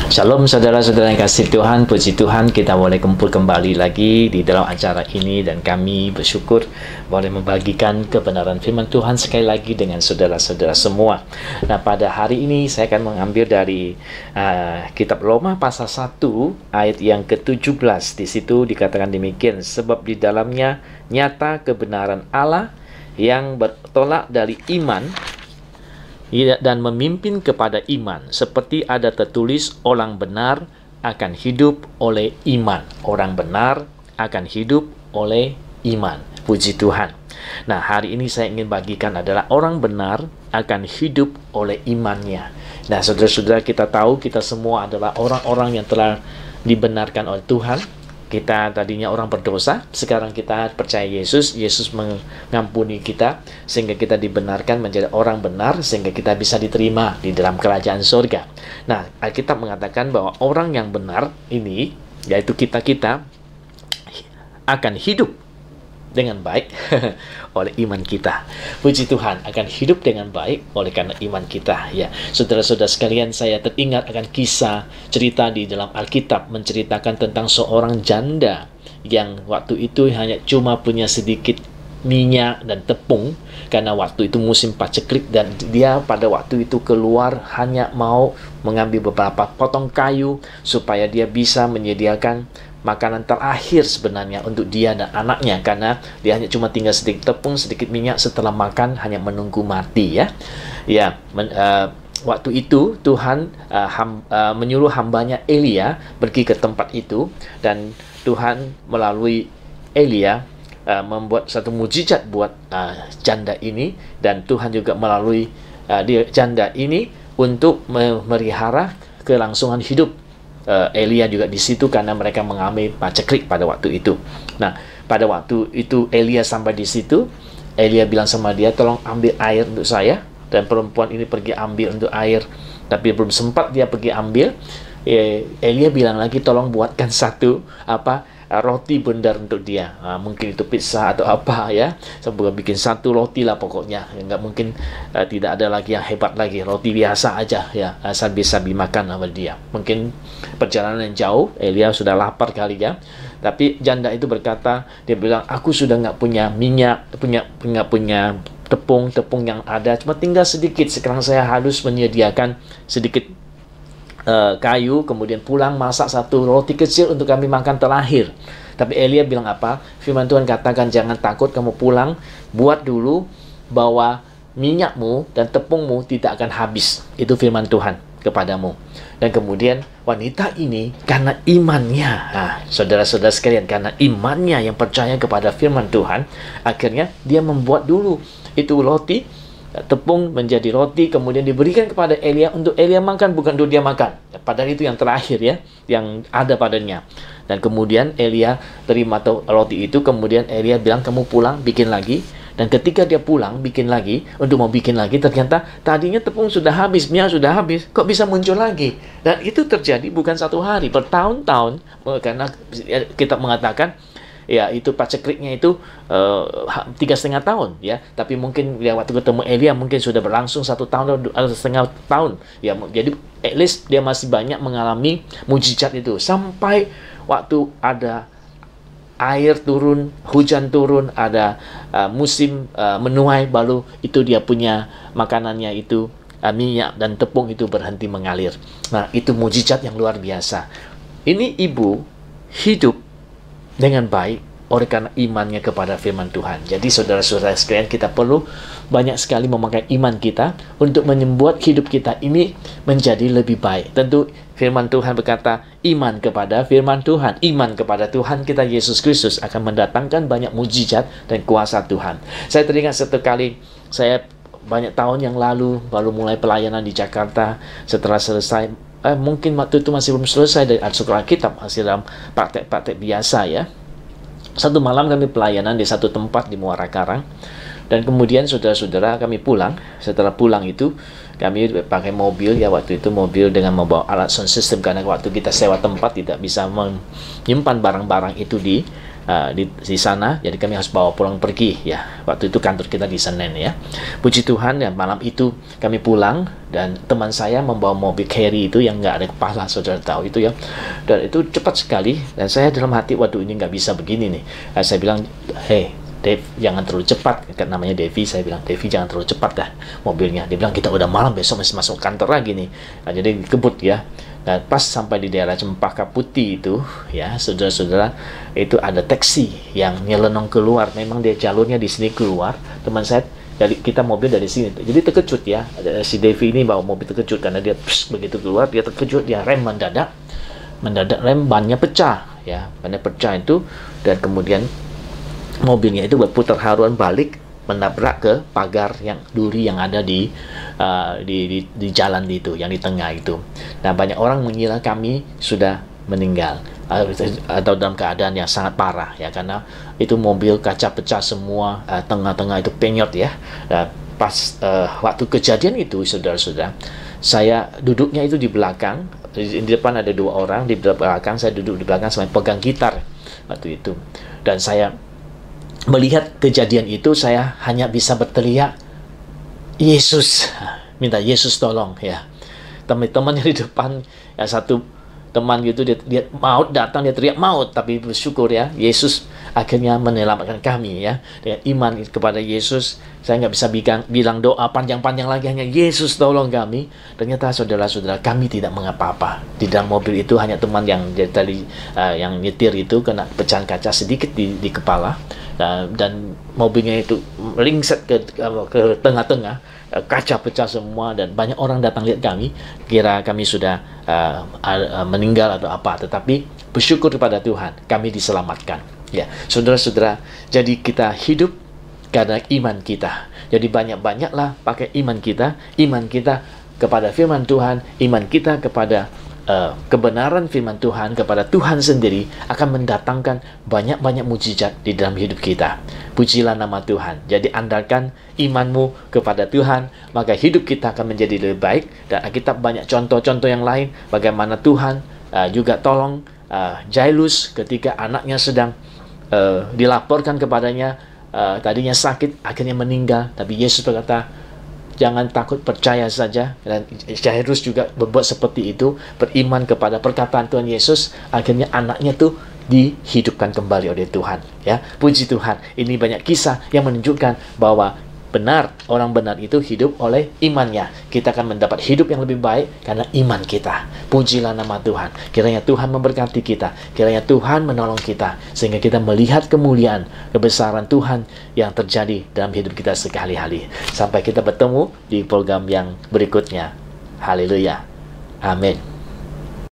Shalom saudara-saudara yang kasih Tuhan, puji Tuhan kita boleh kumpul kembali lagi di dalam acara ini dan kami bersyukur boleh membagikan kebenaran firman Tuhan sekali lagi dengan saudara-saudara semua. Nah, pada hari ini saya akan mengambil dari kitab Roma pasal 1 ayat yang ke-17. Di situ dikatakan demikian, sebab di dalamnya nyata kebenaran Allah yang bertolak dari iman dan memimpin kepada iman, seperti ada tertulis, orang benar akan hidup oleh iman. Orang benar akan hidup oleh iman. Puji Tuhan. Nah, hari ini saya ingin bagikan adalah orang benar akan hidup oleh imannya. Nah, saudara-saudara, kita tahu kita semua adalah orang-orang yang telah dibenarkan oleh Tuhan. Kita tadinya orang berdosa, sekarang kita percaya Yesus mengampuni kita, sehingga kita dibenarkan menjadi orang benar, sehingga kita bisa diterima di dalam kerajaan surga. Nah, Alkitab mengatakan bahwa orang yang benar ini, yaitu kita akan hidup dengan baik oleh iman kita. Puji Tuhan, akan hidup dengan baik oleh karena iman kita. Ya, saudara-saudara sekalian, saya teringat akan kisah cerita di dalam Alkitab menceritakan tentang seorang janda yang waktu itu hanya cuma punya sedikit minyak dan tepung, karena waktu itu musim paceklik, dan dia pada waktu itu keluar hanya mau mengambil beberapa potong kayu supaya dia bisa menyediakan makanan terakhir sebenarnya untuk dia dan anaknya, karena dia hanya cuma tinggal sedikit tepung, sedikit minyak, setelah makan hanya menunggu mati. Waktu itu Tuhan menyuruh hambanya Elia pergi ke tempat itu, dan Tuhan melalui Elia membuat satu mujizat buat janda ini, dan Tuhan juga melalui janda ini untuk memelihara kelangsungan hidup Elia juga di situ, karena mereka mengalami paceklik pada waktu itu. Nah, pada waktu itu Elia sampai di situ, Elia bilang sama dia, tolong ambil air untuk saya. Dan perempuan ini pergi ambil untuk air, tapi belum sempat dia pergi ambil, Elia bilang lagi, tolong buatkan satu roti bundar untuk dia. Mungkin itu pizza atau apa ya. Saya bikin satu roti lah pokoknya. Nggak mungkin tidak ada lagi yang hebat lagi. Roti biasa aja ya, asal bisa dimakan sama dia. Mungkin perjalanan yang jauh, Elia sudah lapar kali ya. Tapi janda itu berkata, dia bilang, aku sudah nggak punya minyak, nggak punya tepung yang ada, cuma tinggal sedikit. Sekarang saya harus menyediakan sedikit kayu, kemudian pulang masak satu roti kecil untuk kami makan terakhir. Tapi Elia bilang apa? Firman Tuhan katakan, jangan takut, kamu pulang, buat dulu bahwa minyakmu dan tepungmu tidak akan habis. Itu firman Tuhan kepadamu. Dan kemudian wanita ini karena imannya, saudara-saudara sekalian, karena imannya yang percaya kepada firman Tuhan, akhirnya dia membuat dulu itu roti, tepung menjadi roti, kemudian diberikan kepada Elia untuk Elia makan, bukan untuk dia makan. Padahal itu yang terakhir ya, yang ada padanya. Dan kemudian Elia terima roti itu, kemudian Elia bilang, kamu pulang, bikin lagi. Dan ketika dia pulang, bikin lagi, untuk mau bikin lagi, ternyata tadinya tepung sudah habis, minyak sudah habis, kok bisa muncul lagi? Dan itu terjadi bukan satu hari, bertahun-tahun, karena kita mengatakan, ya itu pacekliknya itu 3,5 tahun ya, tapi mungkin ya waktu ketemu Elia mungkin sudah berlangsung 1 tahun atau setengah tahun ya. Jadi at least dia masih banyak mengalami mujizat itu, sampai waktu ada air turun, hujan turun, ada musim menuai, baru itu dia punya makanannya itu, minyak dan tepung itu berhenti mengalir. Nah, itu mujizat yang luar biasa. Ini ibu hidup dengan baik oleh karena imannya kepada firman Tuhan. Jadi saudara-saudara sekalian, kita perlu banyak sekali memakai iman kita untuk membuat hidup kita ini menjadi lebih baik. Tentu firman Tuhan berkata, iman kepada firman Tuhan, iman kepada Tuhan kita Yesus Kristus akan mendatangkan banyak mujizat dan kuasa Tuhan. Saya teringat satu kali, saya banyak tahun yang lalu baru mulai pelayanan di Jakarta. Setelah selesai, mungkin waktu itu masih belum selesai dari sekolah kitab, masih dalam praktek-praktek biasa ya. Satu malam kami pelayanan di satu tempat di Muara Karang, dan kemudian saudara-saudara kami pulang. Setelah pulang itu kami pakai mobil ya, waktu itu mobil dengan membawa alat sound system, karena waktu kita sewa tempat tidak bisa menyimpan barang-barang itu di di sana, jadi kami harus bawa pulang pergi ya. Waktu itu kantor kita di Senen ya. Puji Tuhan ya, malam itu kami pulang dan teman saya membawa mobil carry itu yang nggak ada kepala, saudara tahu itu ya. Dan itu cepat sekali dan saya dalam hati, waduh ini nggak bisa begini nih. Saya bilang, hey Dave, jangan terlalu cepat. Kan namanya Devi, saya bilang, Devi jangan terlalu cepat dah mobilnya. Dia bilang, kita udah malam, besok masih masuk kantor lagi nih. Nah, jadi kebut ya. Nah, pas sampai di daerah Cempaka Putih itu, ya, saudara-saudara, itu ada taksi yang nyelenong keluar. Memang dia jalurnya di sini keluar. Teman saya, jadi kita mobil dari sini. Jadi terkejut ya. Si Devi ini bawa mobil terkejut karena dia begitu keluar, dia terkejut, dia rem mendadak rem, bannya pecah ya. Bannya pecah itu, dan kemudian mobilnya itu berputar haluan balik menabrak ke pagar yang duri yang ada di jalan itu, yang di tengah itu. Nah, banyak orang mengira kami sudah meninggal atau dalam keadaan yang sangat parah ya, karena itu mobil kaca pecah semua, tengah-tengah itu penyot ya. Nah, pas waktu kejadian itu, saudara-saudara, saya duduknya itu di belakang, di depan ada 2 orang, di belakang saya duduk di belakang sampai pegang gitar waktu itu, dan saya melihat kejadian itu, saya hanya bisa berteriak, Yesus, minta Yesus tolong ya. Teman-temannya di depan, ya, satu teman gitu, dia maut datang, dia teriak maut, tapi bersyukur ya, Yesus akhirnya menyelamatkan kami ya. Dengan iman kepada Yesus, saya nggak bisa bilang doa panjang-panjang lagi, hanya Yesus tolong kami. Ternyata saudara-saudara, kami tidak mengapa-apa. Di dalam mobil itu hanya teman yang tadi yang nyetir itu kena pecahan kaca sedikit di kepala, dan mobilnya itu melengsat ke tengah-tengah, kaca pecah semua, dan banyak orang datang lihat kami, kira kami sudah meninggal atau apa. Tetapi bersyukur kepada Tuhan, kami diselamatkan ya, saudara-saudara. Jadi kita hidup karena iman kita. Jadi banyak-banyaklah pakai iman kita kepada firman Tuhan, iman kita kepada kebenaran firman Tuhan, kepada Tuhan sendiri, akan mendatangkan banyak-banyak mujizat di dalam hidup kita. Pujilah nama Tuhan. Jadi andalkan imanmu kepada Tuhan, maka hidup kita akan menjadi lebih baik. Dan kita banyak contoh-contoh yang lain, bagaimana Tuhan juga tolong Jairus ketika anaknya sedang dilaporkan kepadanya, tadinya sakit, akhirnya meninggal, tapi Yesus berkata, jangan takut, percaya saja. Dan Jairus juga berbuat seperti itu, beriman kepada perkataan Tuhan Yesus, akhirnya anaknya tuh dihidupkan kembali oleh Tuhan ya. Puji Tuhan, ini banyak kisah yang menunjukkan bahwa benar, orang benar itu hidup oleh imannya. Kita akan mendapat hidup yang lebih baik karena iman kita. Pujilah nama Tuhan. Kiranya Tuhan memberkati kita, kiranya Tuhan menolong kita, sehingga kita melihat kemuliaan, kebesaran Tuhan yang terjadi dalam hidup kita sekali-hari. Sampai kita bertemu di program yang berikutnya. Haleluya. Amin.